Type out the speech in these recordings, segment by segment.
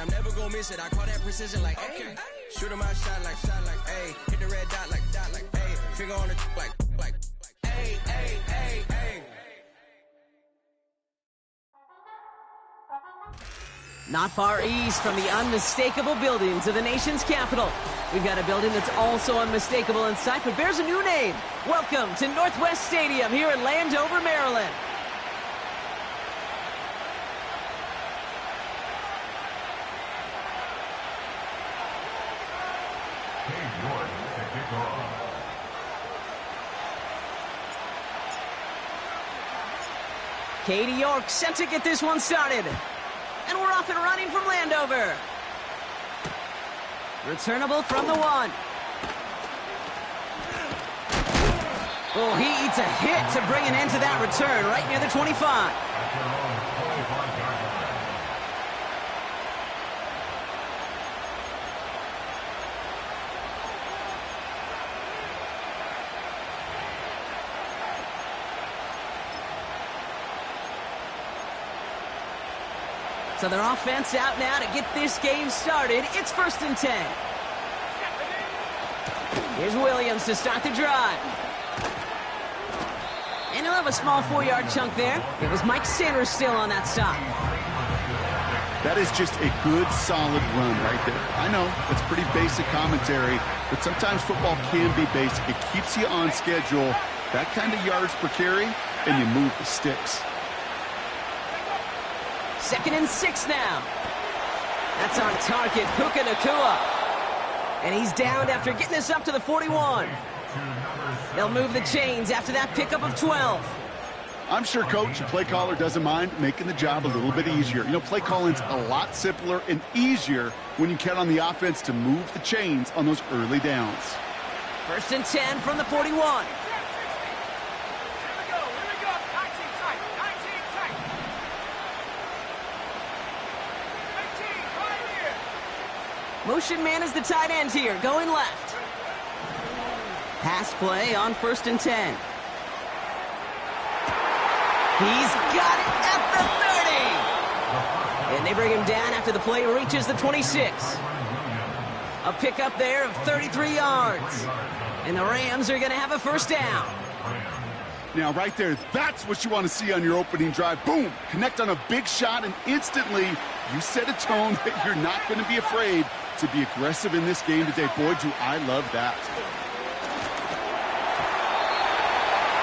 I'm never gonna miss it. I call that precision like, okay. Shoot him my shot like, ayy. Hit the red dot like, ayy. Finger on the like, ayy, ayy, ayy, ayy. Not far east from the unmistakable buildings of the nation's capital, we've got a building that's also unmistakable in sight, but bears a new name. Welcome to Northwest Stadium here in Landover, Maryland. Katie York set to get this one started. And we're off and running from Landover. Returnable from the 1. Oh, he eats a hit to bring an end to that return right near the 25. So their offense out now to get this game started. It's 1st and 10. Here's Williams to start the drive. And he'll have a small 4-yard chunk there. It was Mike Sanders still on that stop. That is just a good, solid run right there. I know, it's pretty basic commentary, but sometimes football can be basic. It keeps you on schedule, that kind of yards per carry, and you move the sticks. 2nd and 6 now. That's on target, Puka Nacua. And he's downed after getting this up to the 41. They'll move the chains after that pickup of 12. I'm sure coach and play caller doesn't mind making the job a little bit easier. You know, play calling's a lot simpler and easier when you count on the offense to move the chains on those early downs. 1st and 10 from the 41. Motion man is the tight end here, going left. Pass play on 1st and 10. He's got it at the 30. And they bring him down after the play reaches the 26. A pickup there of 33 yards. And the Rams are going to have a 1st down. Now, right there, that's what you want to see on your opening drive. Boom! Connect on a big shot, and instantly you set a tone that you're not going to be afraid to be aggressive in this game today. Boy, do I love that.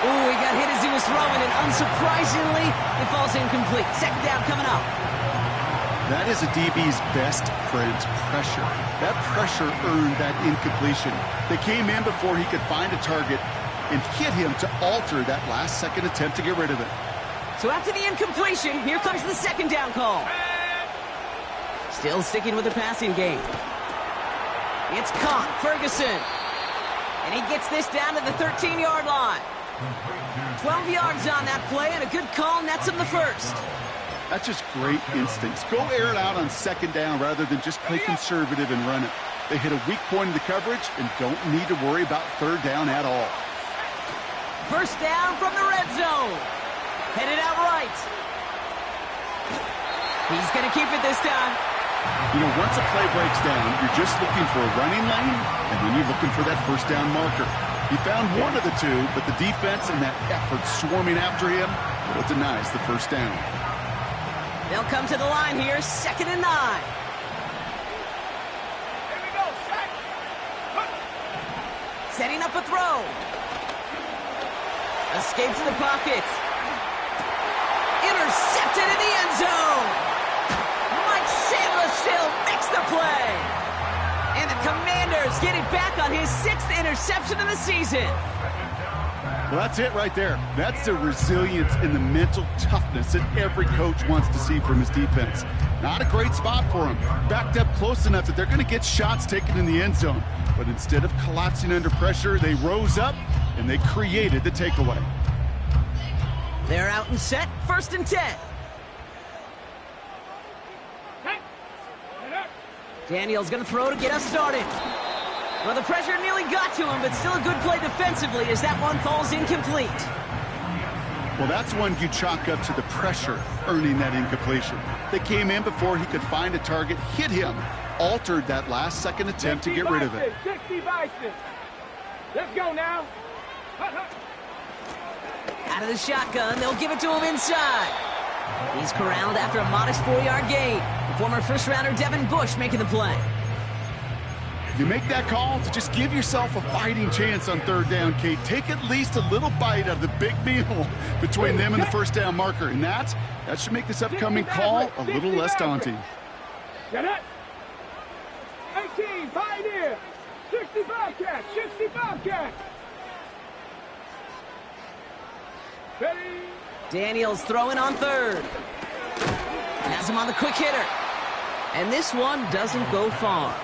Ooh, he got hit as he was throwing, and unsurprisingly, it falls incomplete. 2nd down coming up. That is a DB's best friend, pressure. That pressure earned that incompletion. They came in before he could find a target and hit him to alter that last-second attempt to get rid of it. So after the incompletion, here comes the 2nd down call. Still sticking with the passing game. It's caught, Ferguson. And he gets this down to the 13-yard line. 12 yards on that play, and a good call nets him the 1st. That's just great instincts. Go air it out on 2nd down rather than just play conservative and run it. They hit a weak point in the coverage and don't need to worry about 3rd down at all. 1st down from the red zone. Headed out right. He's going to keep it this time. You know, once a play breaks down, you're just looking for a running lane, and then you're looking for that 1st down marker. He found one of the two, but the defense and that effort swarming after him, well, it denies the 1st down. They'll come to the line here, 2nd and 9. Here we go, set. Setting up a throw. Escapes the pocket. Intercepted in the end zone. Mike Sanders still makes the play. And the Commanders get it back on his 6th interception of the season. Well, that's it right there. That's the resilience and the mental toughness that every coach wants to see from his defense. Not a great spot for him. Backed up close enough that they're going to get shots taken in the end zone. But instead of collapsing under pressure, they rose up and they created the takeaway. They're out and set, 1st and 10. Daniel's going to throw to get us started. Well, the pressure nearly got to him, but still a good play defensively as that one falls incomplete. Well, that's one you chalk up to the pressure earning that incompletion. They came in before he could find a target, hit him, altered that last-second attempt to get rid of it. 60 Bison. Let's go now. Out of the shotgun, they'll give it to him inside. He's corralled after a modest 4-yard gain. The former first-rounder Devin Bush making the play. You make that call to just give yourself a fighting chance on third down, Kate. Take at least a little bite out of the big meal between them and the first down marker. And that should make this upcoming call a little less daunting. Get it. 18, Pioneer. 65 catch, 65 catch. Ready. Daniels throwing on third. Has him on the quick hitter. And this one doesn't go far.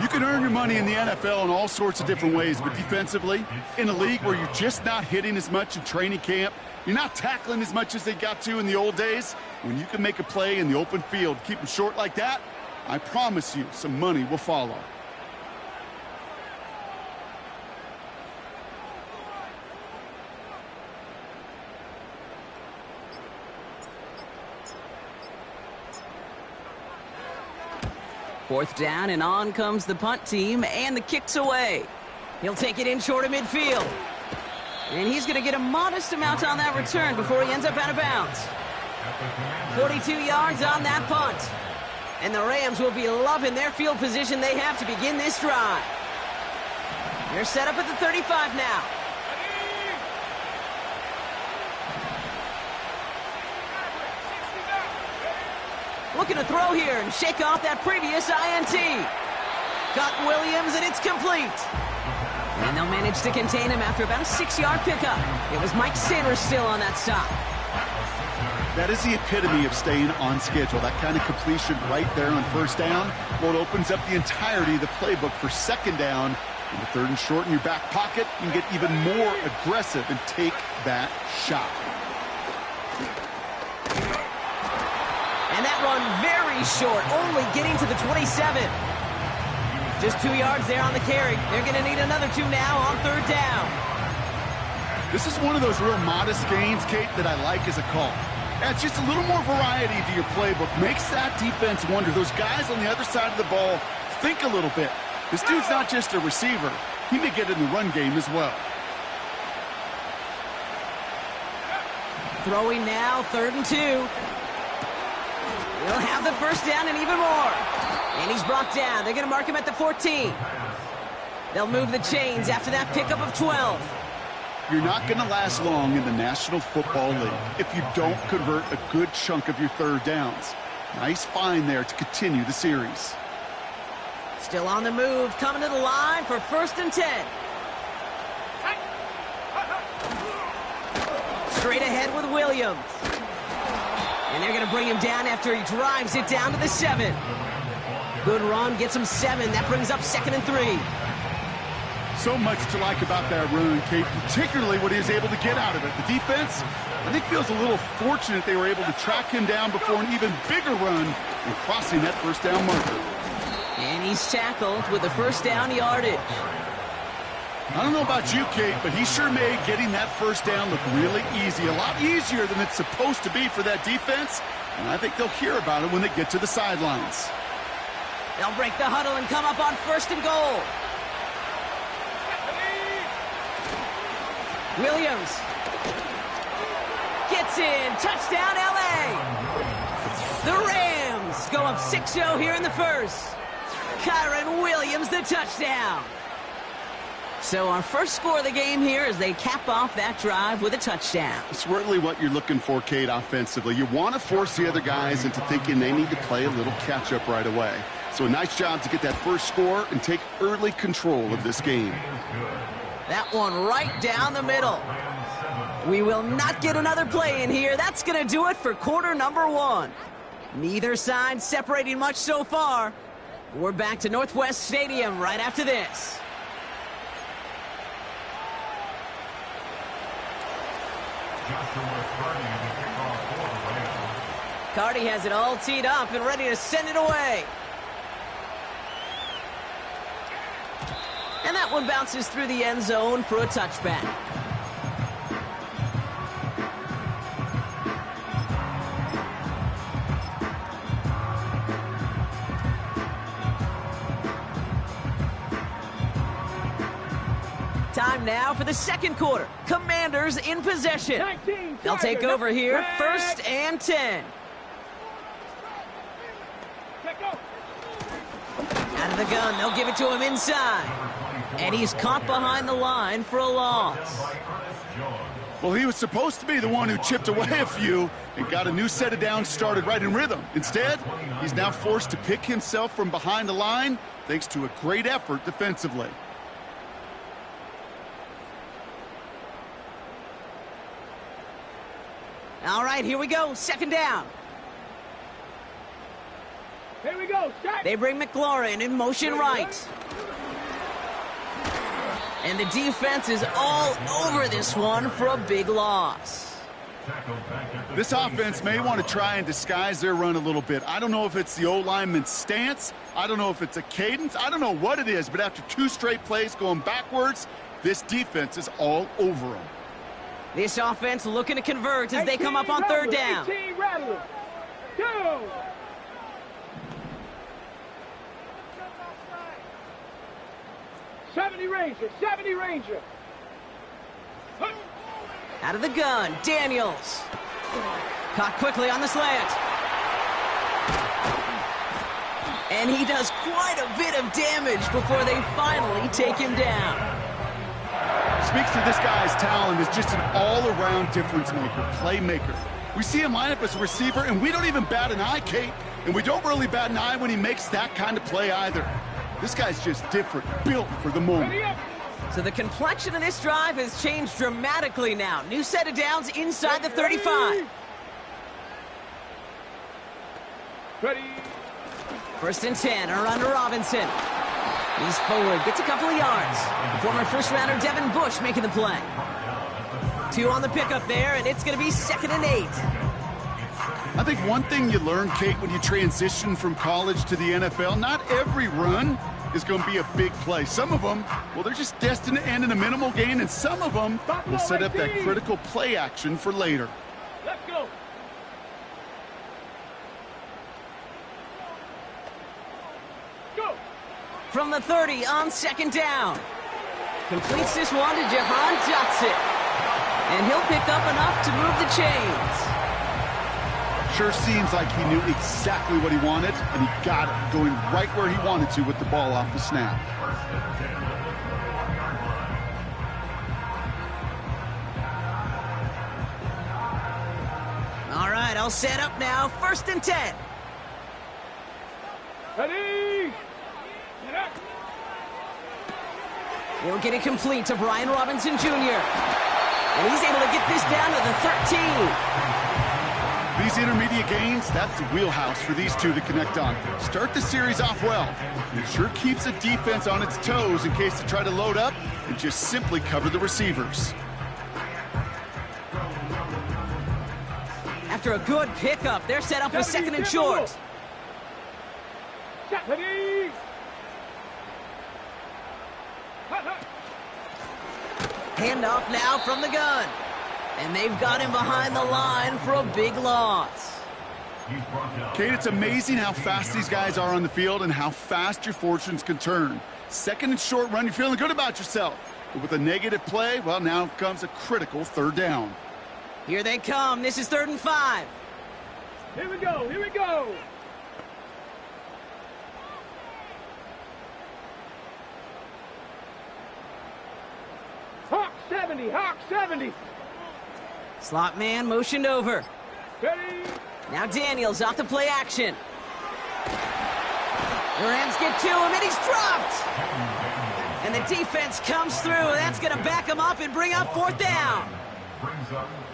You can earn your money in the NFL in all sorts of different ways, but defensively, in a league where you're just not hitting as much in training camp, you're not tackling as much as they got to in the old days, when you can make a play in the open field, keep them short like that, I promise you some money will follow. Fourth down, and on comes the punt team, and the kick's away. He'll take it in short of midfield. And he's going to get a modest amount on that return before he ends up out of bounds. 42 yards on that punt. And the Rams will be loving their field position they have to begin this drive. They're set up at the 35 now. Looking to throw here and shake off that previous INT. Got Williams, and it's complete. And they'll manage to contain him after about a 6-yard pickup. It was Mike Sanders still on that stop. That is the epitome of staying on schedule. That kind of completion right there on first down. Well, it opens up the entirety of the playbook for second down. In the third and short in your back pocket, you can get even more aggressive and take that shot. And that run very short, only getting to the 27. Just 2 yards there on the carry. They're going to need another 2 now on third down. This is one of those real modest gains, Kate, that I like as a call. Adds just a little more variety to your playbook. Makes that defense wonder. Those guys on the other side of the ball think a little bit. This dude's not just a receiver. He may get in the run game as well. Throwing now, 3rd and 2. He'll have the first down and even more. And he's brought down. They're going to mark him at the 14. They'll move the chains after that pickup of 12. You're not going to last long in the National Football League if you don't convert a good chunk of your third downs. Nice find there to continue the series. Still on the move, coming to the line for 1st and 10. Straight ahead with Williams. And they're going to bring him down after he drives it down to the 7. Good run, gets him 7. That brings up 2nd and 3. So much to like about that run, Kate, particularly what he was able to get out of it. The defense, I think, feels a little fortunate they were able to track him down before an even bigger run and crossing that first down marker. And he's tackled with the first down yardage. I don't know about you, Kate, but he sure made getting that first down look really easy. A lot easier than it's supposed to be for that defense. And I think they'll hear about it when they get to the sidelines. They'll break the huddle and come up on 1st and goal. Williams gets in. Touchdown, LA. The Rams go up 6-0 here in the first. Kyron Williams, the touchdown. So our first score of the game here as they cap off that drive with a touchdown. It's really what you're looking for, Kate, offensively. You want to force the other guys into thinking they need to play a little catch-up right away. So a nice job to get that first score and take early control of this game. That one right down the middle. We will not get another play in here. That's going to do it for quarter number 1. Neither side separating much so far. We're back to Northwest Stadium right after this. Cardi has it all teed up and ready to send it away. And that one bounces through the end zone for a touchback. Time now for the second quarter. Commanders in possession. They'll take over here, 1st and 10. Out of the gun, they'll give it to him inside. And he's caught behind the line for a loss. Well, he was supposed to be the one who chipped away a few and got a new set of downs started right in rhythm. Instead, he's now forced to pick himself from behind the line thanks to a great effort defensively. All right, here we go. 2nd down. Here we go. Start. They bring McLaurin in motion right. And the defense is all over this one for a big loss. This offense may want to try and disguise their run a little bit. I don't know if it's the O-lineman's stance. I don't know if it's a cadence. I don't know what it is, but after 2 straight plays going backwards, this defense is all over them. This offense looking to convert as they come up on 3rd down. 18 rattlers. 2. '70 Ranger. Out of the gun, Daniels. Caught quickly on the slant. And he does quite a bit of damage before they finally take him down. Speaks to this guy's talent as just an all-around difference maker, playmaker. We see him line up as a receiver, and we don't even bat an eye, Kate. And we don't really bat an eye when he makes that kind of play either. This guy's just different, built for the moment. So the complexion of this drive has changed dramatically now. New set of downs inside the 35. Ready. 1st and 10, around to Robinson. He's forward, gets a couple of yards. Former first-rounder Devin Bush making the play. 2 on the pickup there, and it's going to be 2nd and 8. I think one thing you learn, Kate, when you transition from college to the NFL, not every run is going to be a big play. Some of them, well, they're just destined to end in a minimal gain, and some of them will set up that critical play action for later. Let's go. Go. From the 30 on 2nd down. Completes this one to Jahan Dotson. And he'll pick up enough to move the chains. Sure seems like he knew exactly what he wanted, and he got it, going right where he wanted to with the ball off the snap. All right, I'll set up now. 1st and 10. Ready. Get up. He'll get it complete to Brian Robinson Jr. And he's able to get this down to the 13. These intermediate gains, that's the wheelhouse for these two to connect on. Start the series off well. It sure keeps the defense on its toes in case they try to load up and just simply cover the receivers. After a good pickup, they're set up with 2nd and short. Ready. Handoff now from the gun. And they've got him behind the line for a big loss. Kate, it's amazing how fast these guys are on the field and how fast your fortunes can turn. 2nd and short run, you're feeling good about yourself. But with a negative play, well, now comes a critical 3rd down. Here they come. This is 3rd and 5. Here we go. Here we go. Hawk 70. Hawk 70. Slot man motioned over. Ready. Now Daniels off the play action. The Rams get to him, and he's dropped. And the defense comes through. That's going to back him up and bring up 4th down.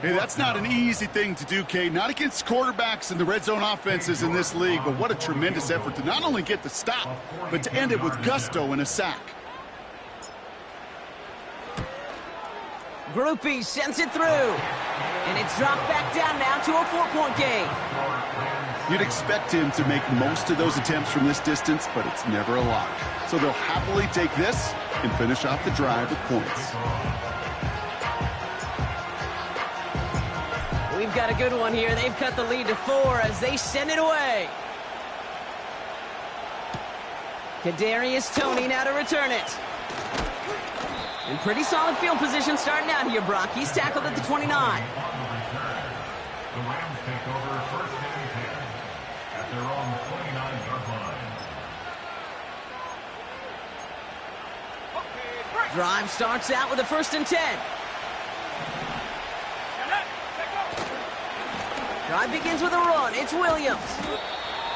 Hey, that's not an easy thing to do, Kate. Not against quarterbacks and the red zone offenses in this league, but what a tremendous effort to not only get the stop, but to end it with gusto and a sack. Groupie sends it through. And it's dropped back down now to a 4-point game. You'd expect him to make most of those attempts from this distance, but it's never a lock. So they'll happily take this and finish off the drive with points. We've got a good one here. They've cut the lead to 4 as they send it away. Kadarius Toney now to return it. In pretty solid field position starting out here, Brock. He's tackled at the 29. The Rams take over first and 10 at their own 29-yard line. Drive starts out with a 1st and 10. Drive begins with a run. It's Williams.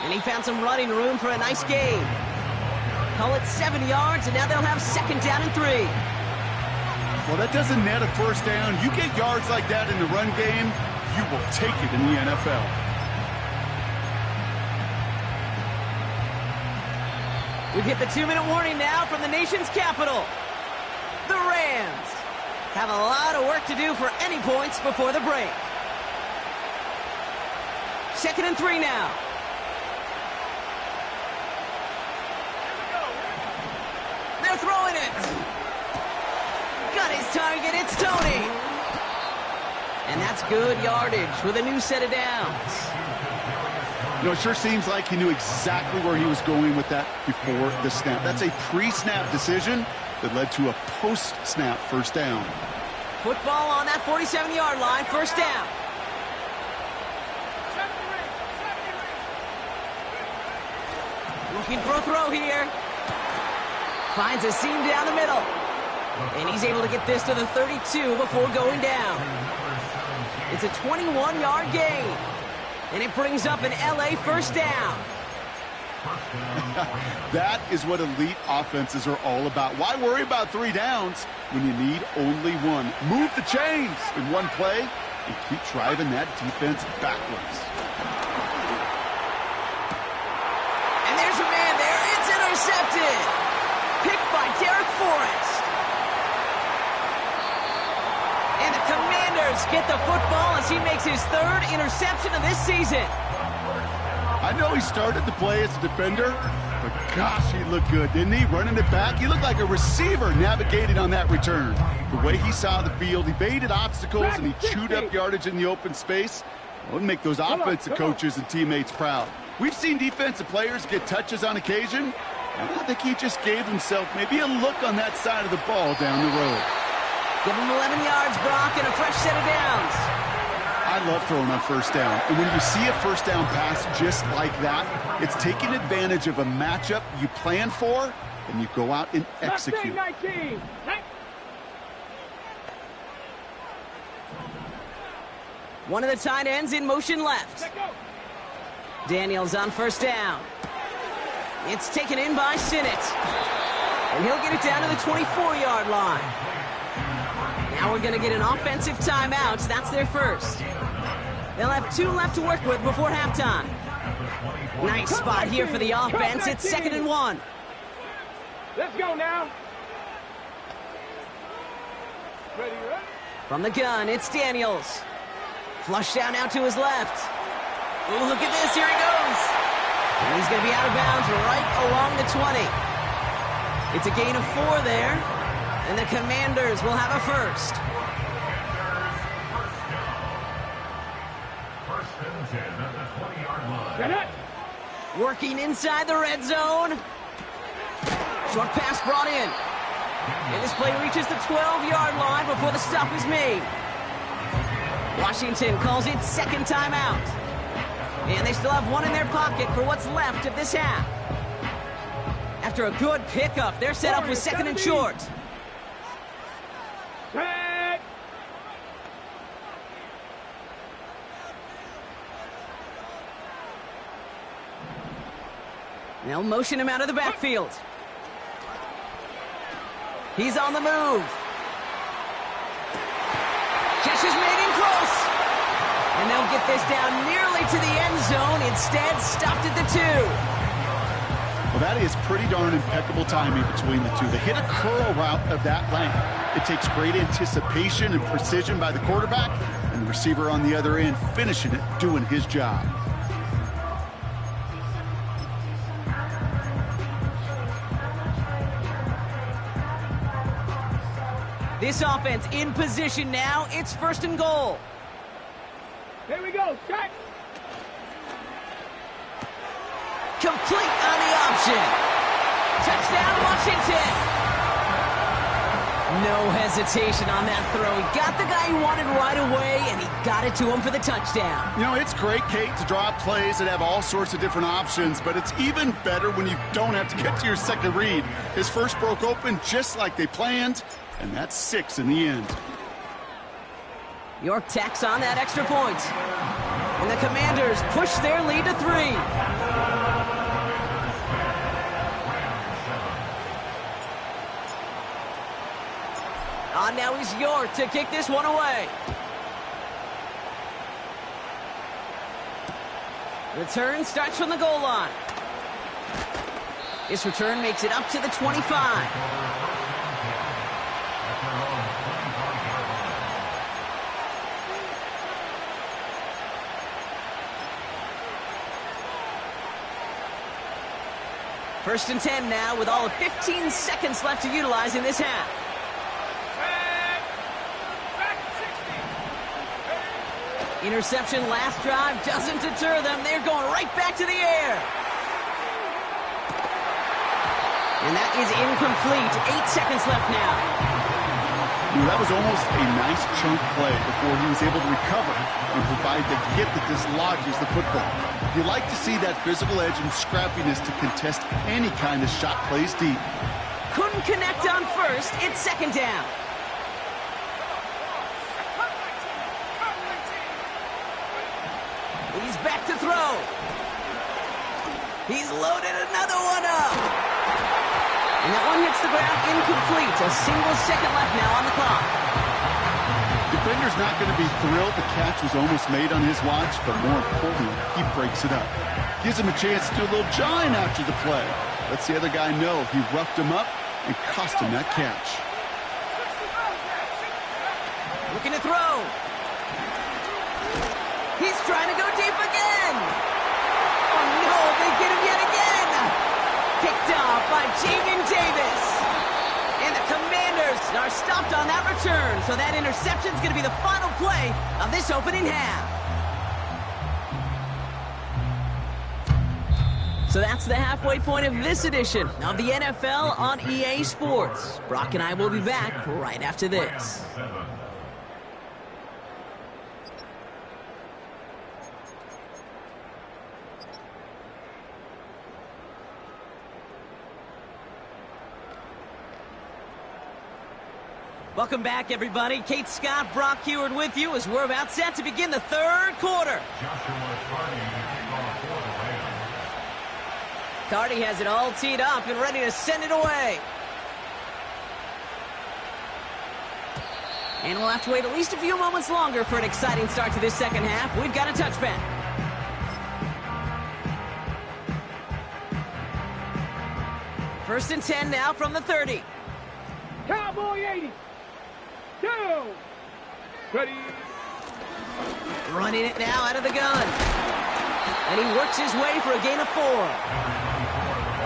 And he found some running room for a nice gain. Call it 7 yards, and now they'll have 2nd down and 3. Well, that doesn't net a 1st down. You get yards like that in the run game, you will take it in the NFL. We've hit the 2-minute warning now from the nation's capital. The Rams have a lot of work to do for any points before the break. 2nd and 3 now. They're throwing it. Got his target. It's Tony. And that's good yardage with a new set of downs. You know, it sure seems like he knew exactly where he was going with that before the snap. That's a pre-snap decision that led to a post-snap 1st down. Football on that 47-yard line. 1st down. Looking for a throw here. Finds a seam down the middle. And he's able to get this to the 32 before going down. It's a 21-yard gain. And it brings up an LA 1st down. That is what elite offenses are all about. Why worry about 3 downs when you need only 1? Move the chains in one play and keep driving that defense backwards. And there's a man there. It's intercepted. Picked by Derek Forrest. And the Commanders get the football as he makes his 3rd interception of this season. I know he started the play as a defender, but gosh, he looked good, didn't he? Running it back, he looked like a receiver navigating on that return. The way he saw the field, he baited obstacles and he chewed up yardage in the open space. It would make those offensive coaches and teammates proud. We've seen defensive players get touches on occasion, and I think he just gave himself maybe a look on that side of the ball down the road. Give him 11 yards, Brock, and a fresh set of downs. I love throwing on 1st down. And when you see a 1st down pass just like that, it's taking advantage of a matchup you plan for, and you go out and execute. One of the tight ends in motion left. Daniels on 1st down. It's taken in by Sinnott. And he'll get it down to the 24-yard line. Now we're going to get an offensive timeout. That's their 1st. They'll have 2 left to work with before halftime. Nice spot here for the offense. It's 2nd and 1. Let's go now. Ready, ready? From the gun, it's Daniels. Flush down now to his left. Ooh, look at this. Here he goes. And he's going to be out of bounds right along the 20. It's a gain of 4 there. And the Commanders will have a 1st. First and 10 at the 20-yard line. Working inside the red zone. Short pass brought in. And this play reaches the 12-yard line before the stop is made. Washington calls it 2nd timeout. And they still have 1 in their pocket for what's left of this half. After a good pickup, they're set up with 2nd and short. They'll motion him out of the backfield. He's on the move. Catch is made in close. And they'll get this down nearly to the end zone. Instead, stopped at the 2. Well, that is pretty darn impeccable timing between the two. They hit a curl route of that length. It takes great anticipation and precision by the quarterback, and the receiver on the other end finishing it, doing his job. This offense in position now. It's 1st and goal. Here we go. Check. Complete on the option. Touchdown, Washington. No hesitation on that throw. He got the guy he wanted right away, and he got it to him for the touchdown. You know, it's great, Kate, to draw up plays that have all sorts of different options, but it's even better when you don't have to get to your second read. His first broke open just like they planned, and that's 6 in the end. York tacks on that extra point. And the Commanders push their lead to 3. On now is York to kick this one away. Return starts from the goal line. This return makes it up to the 25. First and 10 now with all of 15 seconds left to utilize in this half. Interception last drive doesn't deter them. They're going right back to the air. And that is incomplete. 8 seconds left now. That was almost a nice chunk play before he was able to recover and provide the hit that dislodges the football. You like to see that physical edge and scrappiness to contest any kind of shot plays deep. Couldn't connect on first. It's second down. He's back to throw. He's loaded another one up. And that one hits the ground incomplete. A single second left now on the clock. Defender's not going to be thrilled the catch was almost made on his watch, but more importantly, he breaks it up. Gives him a chance to do a little jawing after the play. Lets the other guy know he roughed him up and cost him that catch. Looking to throw. He's trying to go deep again. Oh no, they get him yet again. Picked off by Jamin Davis. And the Commanders are stopped on that return. So that interception's going to be the final play of this opening half. So that's the halfway point of this edition of the NFL on EA Sports. Brock and I will be back right after this. Welcome back, everybody. Kate Scott, Brock Heward with you as we're about set to begin the third quarter. Cardi has it all teed up and ready to send it away. And we'll have to wait at least a few moments longer for an exciting start to this second half. We've got a touchback. First and 10 now from the 30. Cowboy 80. Go. Ready. Running it now out of the gun. And he works his way for a gain of 4.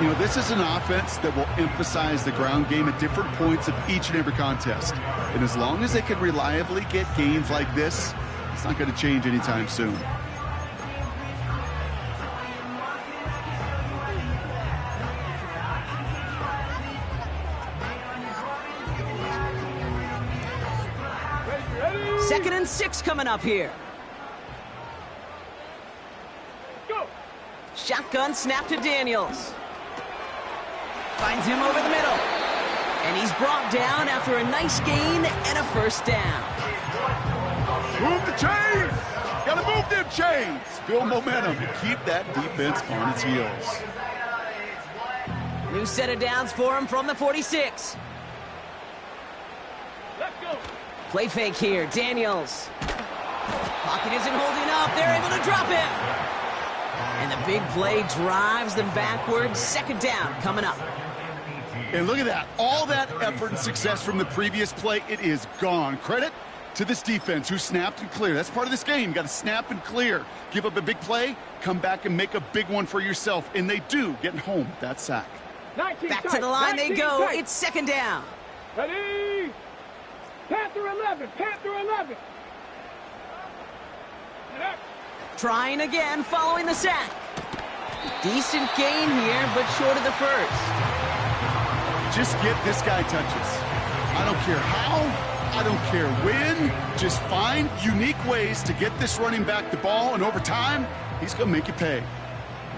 You know, this is an offense that will emphasize the ground game at different points of each and every contest. And as long as they can reliably get gains like this, it's not going to change anytime soon. Second and 6 coming up here. Go. Shotgun snap to Daniels. Finds him over the middle. And he's brought down after a nice gain and a first down. Move the chains! Gotta move them chains! Build momentum to keep that defense on its heels. New set of downs for him from the 46. Let's go. Play fake here, Daniels. Pocket isn't holding up. They're able to drop him. And the big play drives them backwards. Second down coming up. And look at that. All that effort and success from the previous play, it is gone. Credit to this defense who snapped and cleared. That's part of this game. You got to snap and clear. Give up a big play, come back and make a big one for yourself. And they do, getting home with that sack. Back to the line they go. Tight. It's second down. Ready. Panther 11. Panther 11. Trying again following the sack. Decent gain here, but short of the first. Just get this guy touches. I don't care how, I don't care when. Just find unique ways to get this running back the ball, and over time, he's going to make you pay.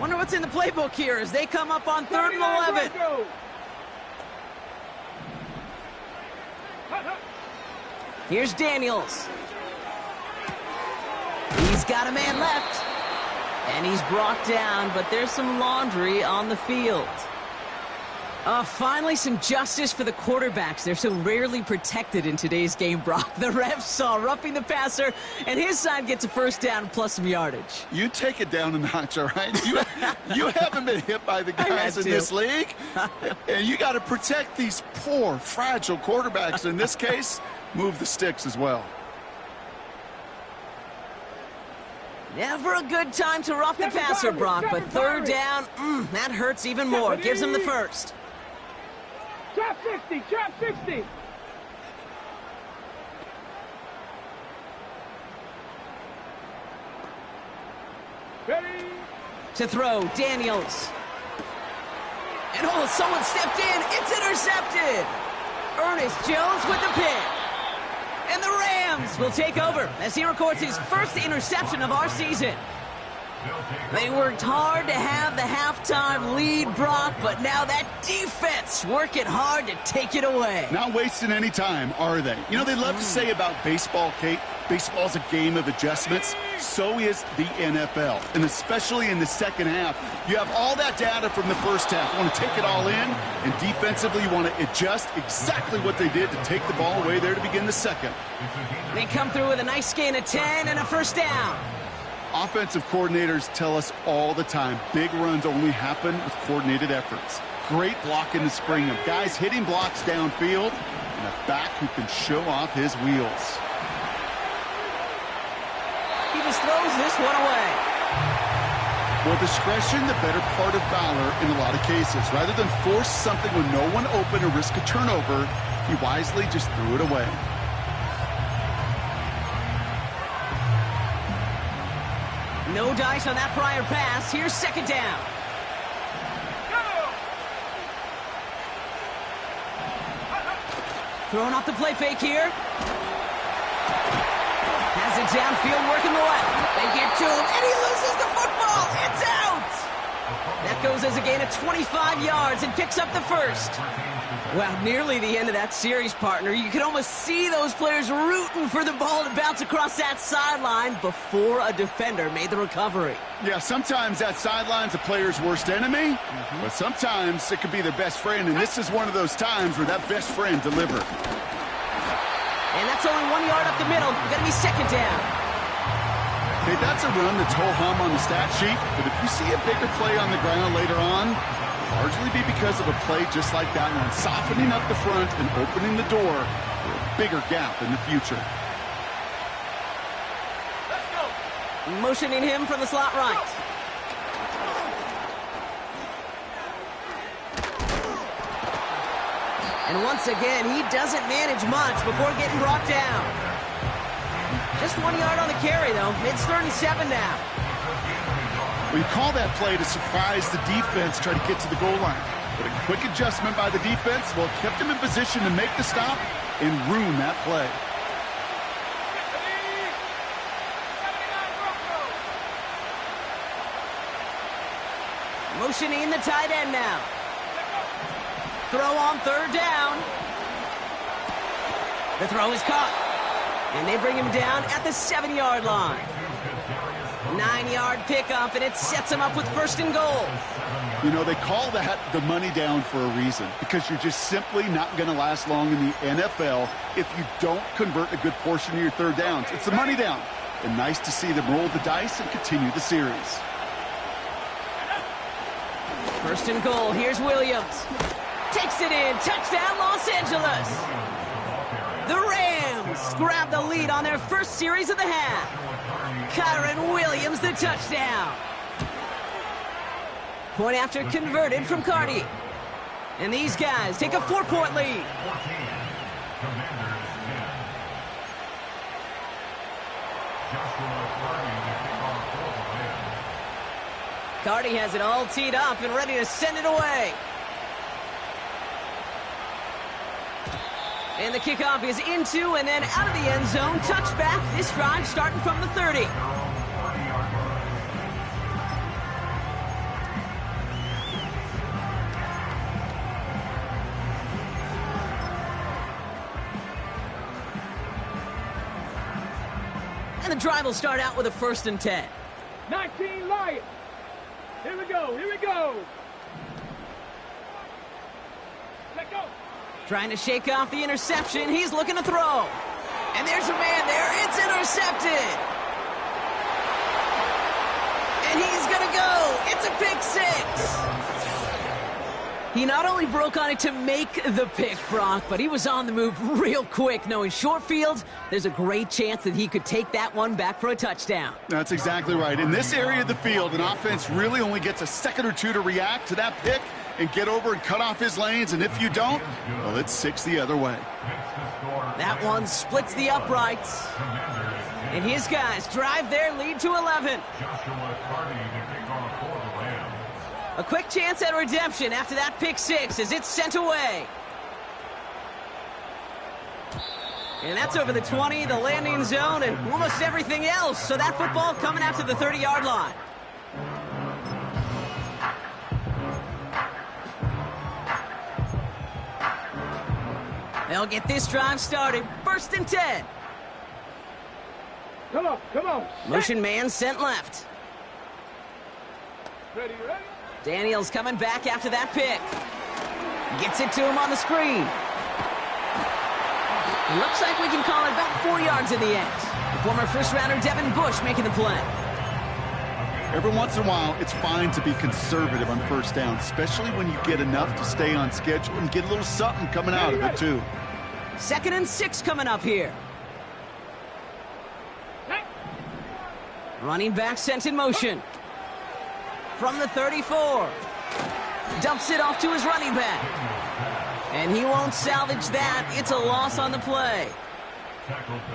Wonder what's in the playbook here as they come up on 3rd and 11. Here's Daniels. He's got a man left. And he's brought down, but there's some laundry on the field. Finally some justice for the quarterbacks. They're so rarely protected in today's game, Brock. The refs saw roughing the passer, and his side gets a first down plus some yardage. You take it down a notch, all right? You haven't been hit by the guys in this league, and you got to protect these poor, fragile quarterbacks. In this case, move the sticks as well. Never a good time to rough the passer, Brock, but 3rd down, that hurts even more. Gives him the first. Trap 60, trap 60. Ready? To throw, Daniels. And someone stepped in. It's intercepted. Ernest Jones with the pick. And the Rams will take over as he records his first interception of our season. They worked hard to have the halftime lead, Brock, but now that defense working hard to take it away. Not wasting any time, are they? You know, they love to say about baseball, Kate, baseball's a game of adjustments. So is the NFL, and especially in the second half. You have all that data from the first half. You want to take it all in, and defensively you want to adjust exactly what they did to take the ball away there to begin the second. They come through with a nice gain of 10 and a first down. Offensive coordinators tell us all the time, big runs only happen with coordinated efforts. Great block in the spring of guys hitting blocks downfield, and a back who can show off his wheels. He just throws this one away. Well, discretion, the better part of valor in a lot of cases. Rather than force something with no one open or risk a turnover, he wisely just threw it away. No dice on that prior pass. Here's 2nd down. Throwing off the play fake here. Has it downfield, working the left. They get to him, and he loses the football. It's out! That goes as a gain of 25 yards and picks up the first. Well, nearly the end of that series, partner. You could almost see those players rooting for the ball to bounce across that sideline before a defender made the recovery. Yeah, sometimes that sideline's a player's worst enemy, but sometimes it could be their best friend, and this is one of those times where that best friend delivered. And that's only 1 yard up the middle. Gonna be 2nd down. Okay, that's a run that's ho-hum on the stat sheet, but if you see a bigger play on the ground later on, largely be because of a play just like that one, softening up the front and opening the door for a bigger gap in the future. Let's go. Motioning him from the slot right. And once again, he doesn't manage much before getting brought down. Just 1 yard on the carry, though. It's 3rd and 7 now. We call that play to surprise the defense, try to get to the goal line. But a quick adjustment by the defense, well, kept him in position to make the stop and ruin that play. Motioning the tight end now. Throw on 3rd down. The throw is caught. And they bring him down at the 7-yard line. 9-yard pickup, and it sets him up with 1st and goal. You know, they call that the money down for a reason, because you're just simply not going to last long in the NFL if you don't convert a good portion of your 3rd downs. It's the money down. And nice to see them roll the dice and continue the series. 1st and goal. Here's Williams. Takes it in. Touchdown, Los Angeles. The Rams grab the lead on their first series of the half. Kyron Williams, the touchdown. Point after converted from Cardi. And these guys take a 4-point lead. Cardi has it all teed up and ready to send it away. And the kickoff is into and then out of the end zone. Touchback. This drive starting from the 30. And the drive will start out with a 1st and 10. 19 Lions. Here we go. Here we go. Let go. Trying to shake off the interception. He's looking to throw. And there's a man there. It's intercepted. And he's going to go. It's a pick 6. He not only broke on it to make the pick, Brock, but he was on the move real quick, knowing short field, there's a great chance that he could take that one back for a touchdown. That's exactly right. In this area of the field, an offense really only gets a second or two to react to that pick and get over and cut off his lanes, and if you don't, well, it's 6 the other way. That one splits the uprights. And his guys drive their lead to 11. A quick chance at redemption after that pick 6 as it's sent away. And that's over the 20, the landing zone, and almost everything else. So that football coming out to the 30-yard line. They'll get this drive started. 1st and 10. Come on, come on. Motion man sent left. Ready, ready? Daniels coming back after that pick. Gets it to him on the screen. Looks like we can call it about 4 yards in the end. The former first-rounder Devin Bush making the play. Every once in a while, it's fine to be conservative on 1st down, especially when you get enough to stay on schedule and get a little something coming out of it, too. 2nd and 6 coming up here. Running back sent in motion. From the 34. Dumps it off to his running back. And he won't salvage that. It's a loss on the play.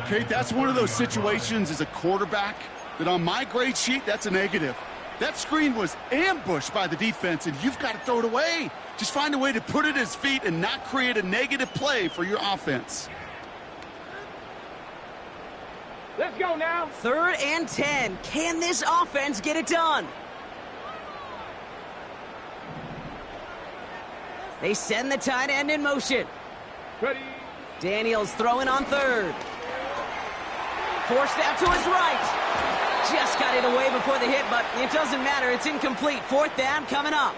Kate, that's one of those situations as a quarterback that on my grade sheet, that's a negative. That screen was ambushed by the defense, and you've got to throw it away. Just find a way to put it at his feet and not create a negative play for your offense. Let's go now. 3rd and 10. Can this offense get it done? They send the tight end in motion. Ready. Daniels throwing on 3rd. Forced out to his right. Just got it away before the hit, but it doesn't matter. It's incomplete. 4th down coming up.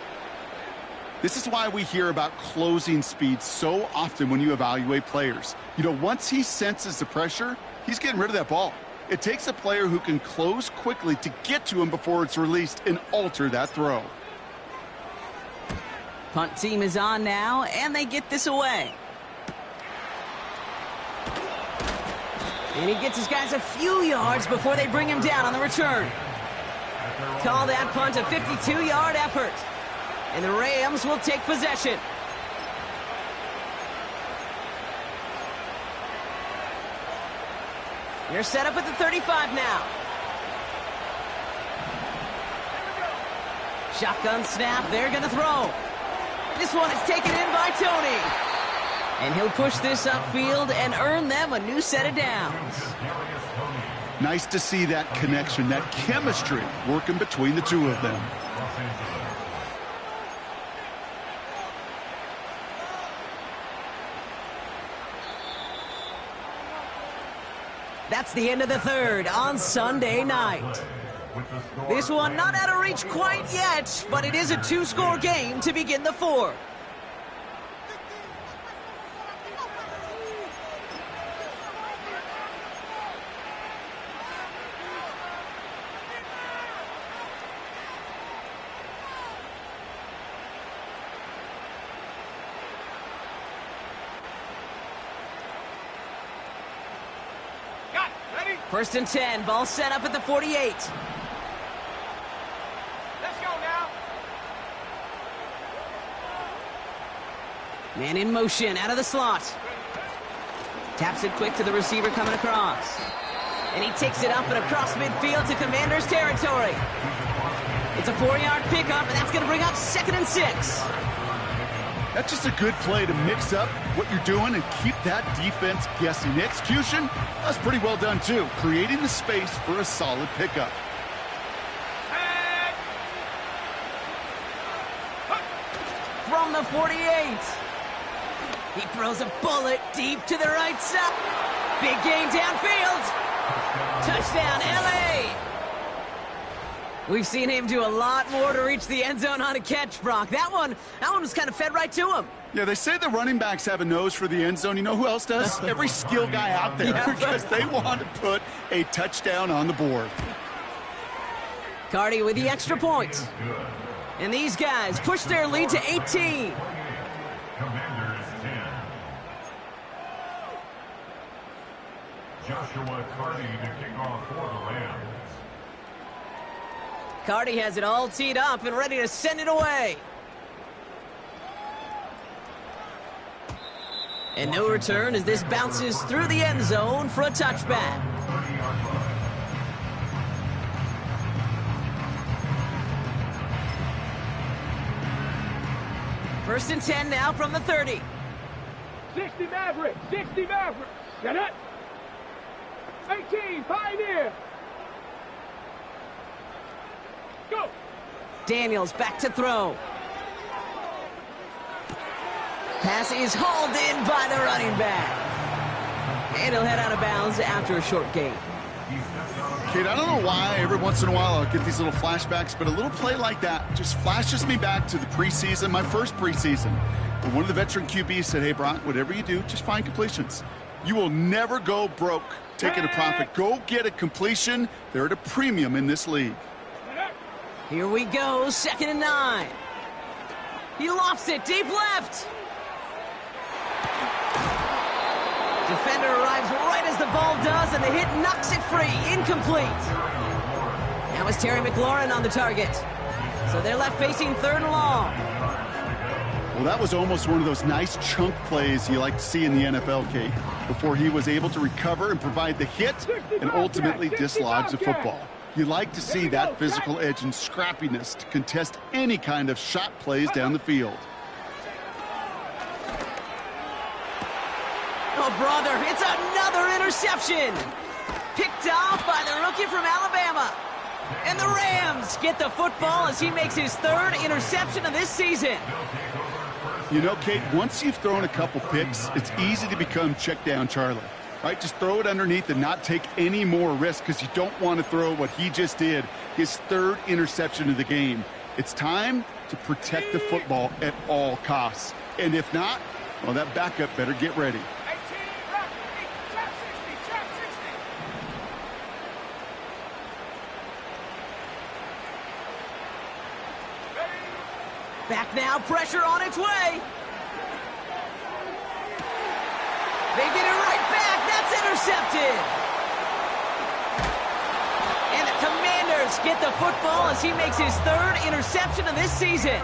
This is why we hear about closing speed so often when you evaluate players. You know, once he senses the pressure, he's getting rid of that ball. It takes a player who can close quickly to get to him before it's released and alter that throw. Punt team is on now, and they get this away. And he gets his guys a few yards before they bring him down on the return. Call that punt a 52-yard effort. And the Rams will take possession. They're set up at the 35 now. Shotgun snap, they're going to throw. This one is taken in by Tony. And he'll push this upfield and earn them a new set of downs. Nice to see that connection, that chemistry working between the two of them. That's the end of the 3rd on Sunday night. This one not out of reach quite yet, but it is a 2-score game to begin the 4th. Got it. Ready? 1st and 10, ball set up at the 48. Let's go now. Man in motion, out of the slot. Taps it quick to the receiver coming across. And he takes it up and across midfield to Commander's territory. It's a 4-yard pickup, and that's going to bring up 2nd and 6. That's just a good play to mix up what you're doing and keep that defense guessing. The execution, that's pretty well done too, creating the space for a solid pickup. From the 48. He throws a bullet deep to the right side. Big gain downfield. Touchdown, LA. We've seen him do a lot more to reach the end zone on a catch, Brock. That one was kind of fed right to him. Yeah, they say the running backs have a nose for the end zone. You know who else does? Every skill guy out there, because they want to put a touchdown on the board. Cardi with the extra point. And these guys push their lead to 18. Commanders 10. Joshua Cardi to kick off for the Rams. Cardi has it all teed up and ready to send it away. And no return as this bounces through the end zone for a touchback. First and 10 now from the 30. 60 Maverick, 60 Maverick. Get it. 18, Pioneer. Go. Daniels back to throw. Pass is hauled in by the running back. And he'll head out of bounds after a short gain. Kate, I don't know why every once in a while I'll get these little flashbacks, but a little play like that just flashes me back to the preseason, my first preseason. When one of the veteran QBs said, hey, Brock, whatever you do, just find completions. You will never go broke taking a profit. Go get a completion. They're at a premium in this league. Here we go, 2nd and 9. He lofts it deep left. Defender arrives right as the ball does, and the hit knocks it free. Incomplete. That was Terry McLaurin on the target. So they're left facing 3rd and long. Well, that was almost one of those nice chunk plays you like to see in the NFL, Kate, before he was able to recover and provide the hit and ultimately dislodge the football. You like to see that physical edge and scrappiness to contest any kind of shot plays down the field. Oh, brother, it's another interception. Picked off by the rookie from Alabama. And the Rams get the football as he makes his 3rd interception of this season. You know, Kate, once you've thrown a couple picks, it's easy to become check down Charlie. Right? Just throw it underneath and not take any more risk because you don't want to throw what he just did, his 3rd interception of the game. It's time to protect the football at all costs. And if not, well, that backup better get ready. Back now, pressure on its way. They get it right back. That's intercepted. And the Commanders get the football as he makes his 3rd interception of this season.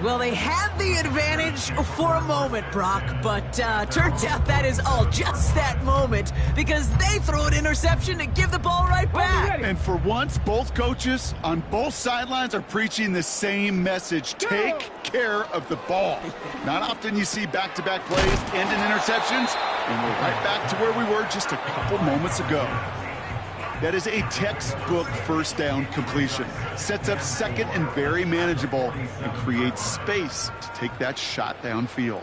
Well, they had the advantage for a moment, Brock, but turns out that is all just that moment because they throw an interception to give the ball right back. And for once, both coaches on both sidelines are preaching the same message. Take care of the ball. Not often you see back-to-back plays end in interceptions, and we're right back to where we were just a couple moments ago. That is a textbook 1st down completion. Sets up 2nd and very manageable and creates space to take that shot downfield.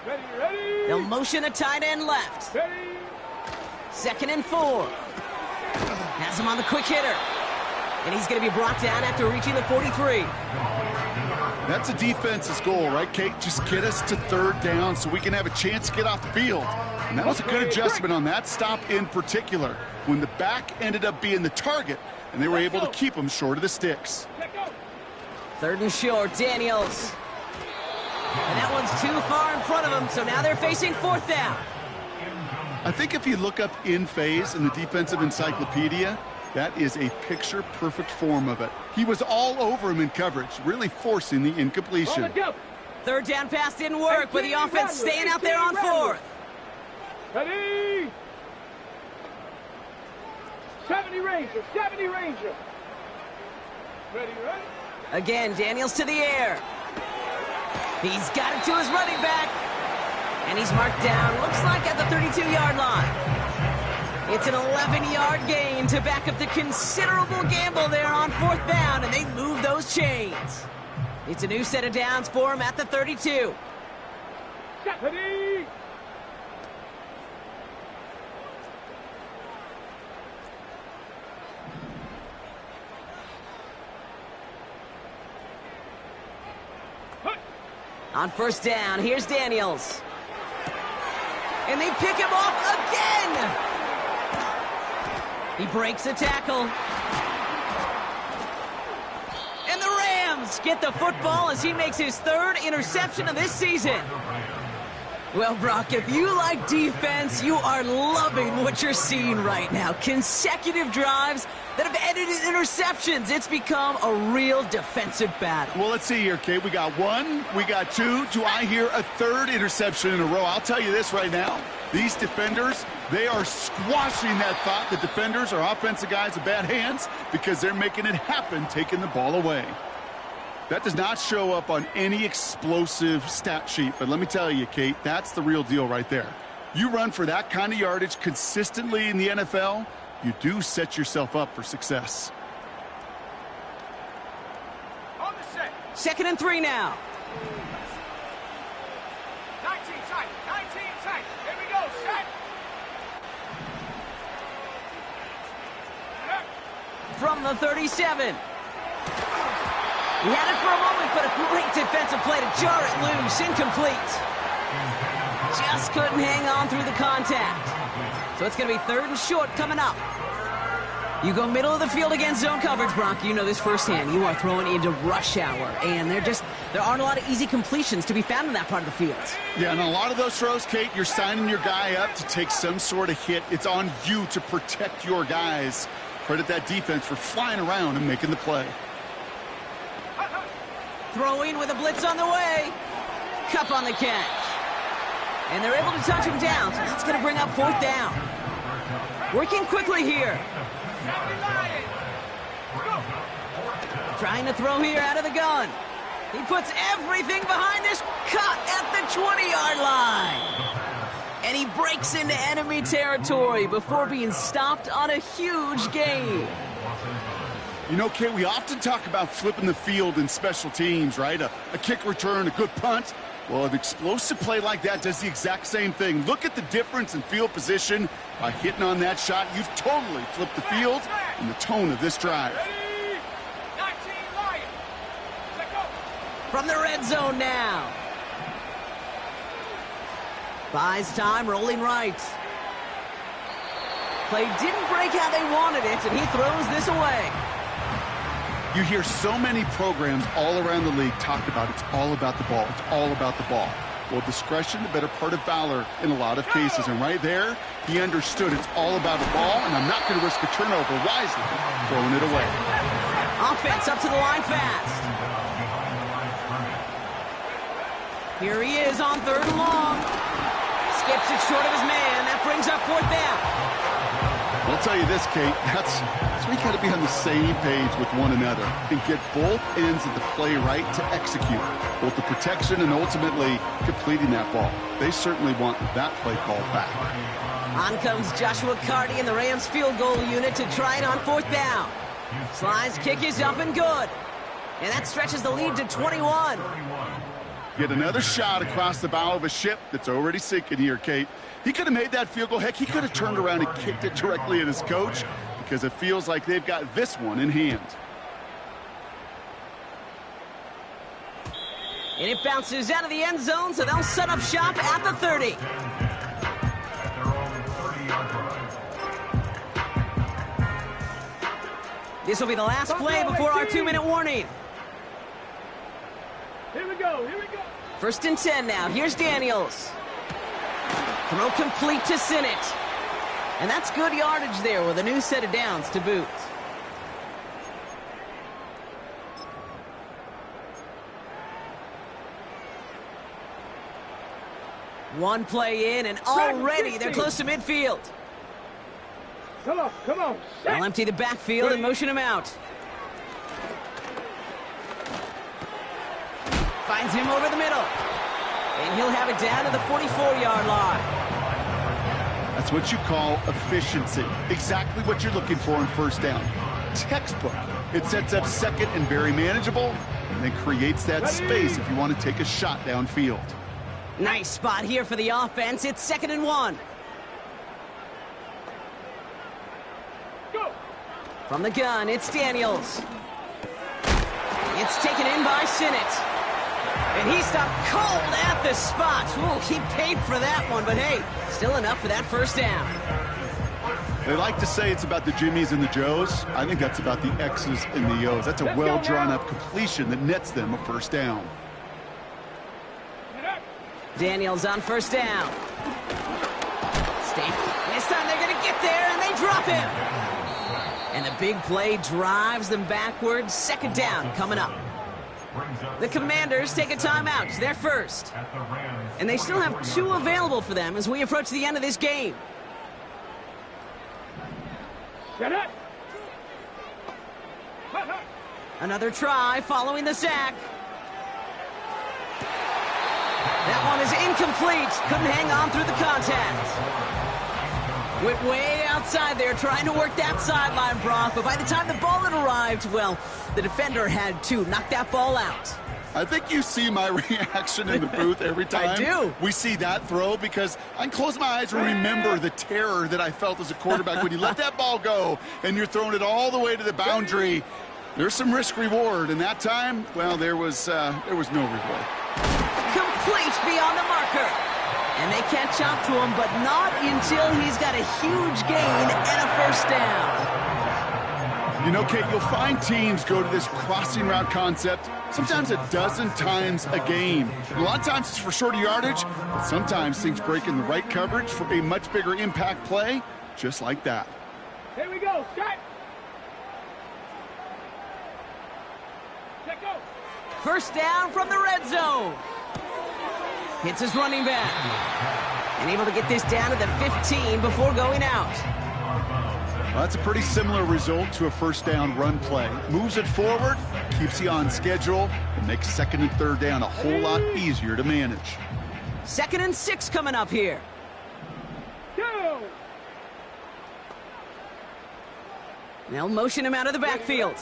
Ready. They'll motion a tight end left. Ready. 2nd and 4. Has him on the quick hitter. And he's going to be brought down after reaching the 43. That's a defense's goal, right, Kate? Just get us to 3rd down so we can have a chance to get off the field. And that was a good adjustment on that stop in particular, when the back ended up being the target, and they were able to keep him short of the sticks. 3rd and short, Daniels. And that one's too far in front of him, so now they're facing 4th down. I think if you look up in phase in the defensive encyclopedia, that is a picture-perfect form of it. He was all over him in coverage, really forcing the incompletion. 3rd down pass didn't work, but the offense staying out there on 4th. Ready. 70 Ranger, 70 Ranger. Ready. Again, Daniels to the air. He's got it to his running back. And he's marked down, looks like at the 32-yard line. It's an 11-yard gain to back up the considerable gamble there on 4th down, and they move those chains. It's a new set of downs for him at the 32. Stephanie! On 1st down, here's Daniels. And they pick him off again! He breaks a tackle. And the Rams get the football as he makes his 3rd interception of this season. Well, Brock, if you like defense, you are loving what you're seeing right now. Consecutive drives that have ended in interceptions. It's become a real defensive battle. Well, let's see here, Kate. We got 1, we got 2. Do I hear a 3rd interception in a row? I'll tell you this right now. These defenders, they are squashing that thought. The defenders are offensive guys with bad hands because they're making it happen, taking the ball away. That does not show up on any explosive stat sheet, but let me tell you, Kate, that's the real deal right there. You run for that kind of yardage consistently in the NFL, you do set yourself up for success. On the set. 2nd and 3 now. 19 tight. 19 tight. Here we go. Set. From the 37. He had it for a moment, but a great defensive play to jar it loose. Incomplete. Just couldn't hang on through the contact. So it's going to be 3rd and short coming up. You go middle of the field against zone coverage, Brock. You know this firsthand. You are throwing into rush hour, and there aren't a lot of easy completions to be found in that part of the field. Yeah, and a lot of those throws, Kate, you're signing your guy up to take some sort of hit. It's on you to protect your guys. Credit that defense for flying around and making the play. Throwing with a blitz on the way. Cup on the catch. And they're able to touch him down, so that's going to bring up 4th down. Working quickly here. Trying to throw here out of the gun. He puts everything behind this cut at the 20-yard line. And he breaks into enemy territory before being stopped on a huge gain. You know, Kate, we often talk about flipping the field in special teams, right? A kick return, a good punt. Well, an explosive play like that does the exact same thing. Look at the difference in field position. By hitting on that shot, you've totally flipped the field and the tone of this drive. From the red zone now. Buys time, rolling right. Play didn't break how they wanted it, and he throws this away. You hear so many programs all around the league talk about it's all about the ball. It's all about the ball. Well, discretion, the better part of valor in a lot of cases. And right there, he understood it's all about the ball, and I'm not going to risk a turnover wisely, throwing it away. Offense up to the line fast. Here he is on 3rd and long. Skips it short of his man. That brings up 4th down. I'll tell you this, Kate, that's we got to be on the same page with one another and get both ends of the play right to execute both the protection and ultimately completing that ball. They certainly want that play called back. On comes Joshua Carty and the Rams field goal unit to try it on 4th down. Sly's kick is up and good. And that stretches the lead to 21. Get another shot across the bow of a ship that's already sinking here, Kate. He could have made that field goal. Heck, he could have turned around and kicked it directly at his coach because it feels like they've got this one in hand. And it bounces out of the end zone, so they'll set up shop at the 30. This will be the last play before our 2-minute warning. Here we go. Here we go. 1st and 10 now. Here's Daniels. Throw complete to Sinnott. And that's good yardage there with a new set of downs to boot. One play in, and already they're close to midfield. Come on, come on. They'll empty the backfield and motion him out. Finds him over the middle. And he'll have it down to the 44-yard line. That's what you call efficiency. Exactly what you're looking for in first down. Textbook. It sets up second and very manageable, and then creates that space if you want to take a shot downfield. Nice spot here for the offense. It's 2nd and 1. Go. From the gun, it's Daniels. It's taken in by Sinnott. And he stopped cold at the spot. Ooh, he paid for that one, but hey, still enough for that first down. They like to say it's about the Jimmies and the Joes. I think that's about the X's and the O's. That's a well-drawn-up completion that nets them a first down. Daniels on first down. This time they're going to get there, and they drop him. And the big play drives them backwards. 2nd down coming up. The Commanders take a timeout. They're first. And they still have 2 available for them as we approach the end of this game. Another try following the sack. That one is incomplete. Couldn't hang on through the contact. Went way outside there trying to work that sideline, Brock, but by the time the ball had arrived, well, the defender had to knock that ball out. I think you see my reaction in the booth every time I do. We see that throw, because I can close my eyes and remember the terror that I felt as a quarterback when you let that ball go and you're throwing it all the way to the boundary. There's some risk reward, and that time, well, there was no reward. Complete beyond the marker. And they catch up to him, but not until he's got a huge gain and a first down. You know, Kate, you'll find teams go to this crossing route concept sometimes a dozen times a game. A lot of times it's for shorter yardage, but sometimes things break in the right coverage for a much bigger impact play, just like that. Here we go. Start. Let go. First down from the red zone. Hits his running back. And able to get this down to the 15 before going out. Well, that's a pretty similar result to a first down run play. Moves it forward, keeps you on schedule, and makes 2nd and 3rd down a whole lot easier to manage. 2nd and 6 coming up here. Go. They'll motion him out of the backfield.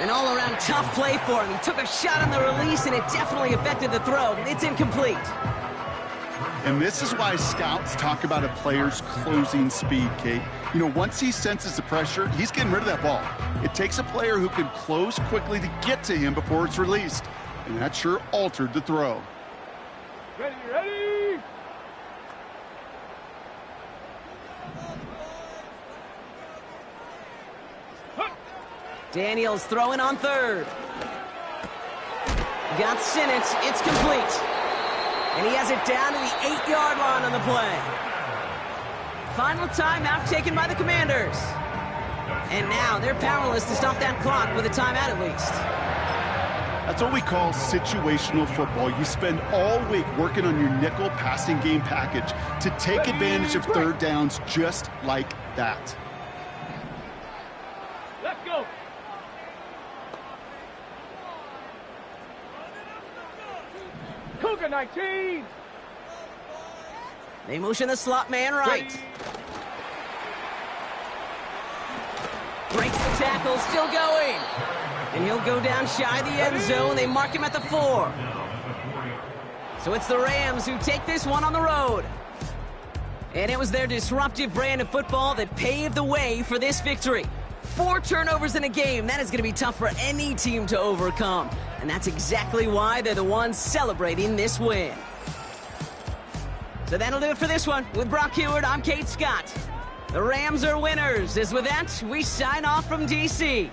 An all-around tough play for him. He took a shot on the release, and it definitely affected the throw. It's incomplete. And this is why scouts talk about a player's closing speed, Kate. You know, once he senses the pressure, he's getting rid of that ball. It takes a player who can close quickly to get to him before it's released. And that sure altered the throw. Ready, ready. Daniels throwing on 3rd. Got Sinnott. It's complete. And he has it down to the 8-yard line on the play. Final timeout taken by the Commanders. And now they're powerless to stop that clock with a timeout at least. That's what we call situational football. You spend all week working on your nickel passing game package to take advantage of 3rd downs just like that. Let's go. Cougar 19. They motion the slot man right. Breaks the tackle, still going. And he'll go down shy of the end zone. They mark him at the 4. So it's the Rams who take this one on the road. And it was their disruptive brand of football that paved the way for this victory. 4 turnovers in a game. That is going to be tough for any team to overcome. And that's exactly why they're the ones celebrating this win. So that'll do it for this one. With Brock Heward, I'm Kate Scott. The Rams are winners. As with that, we sign off from D.C.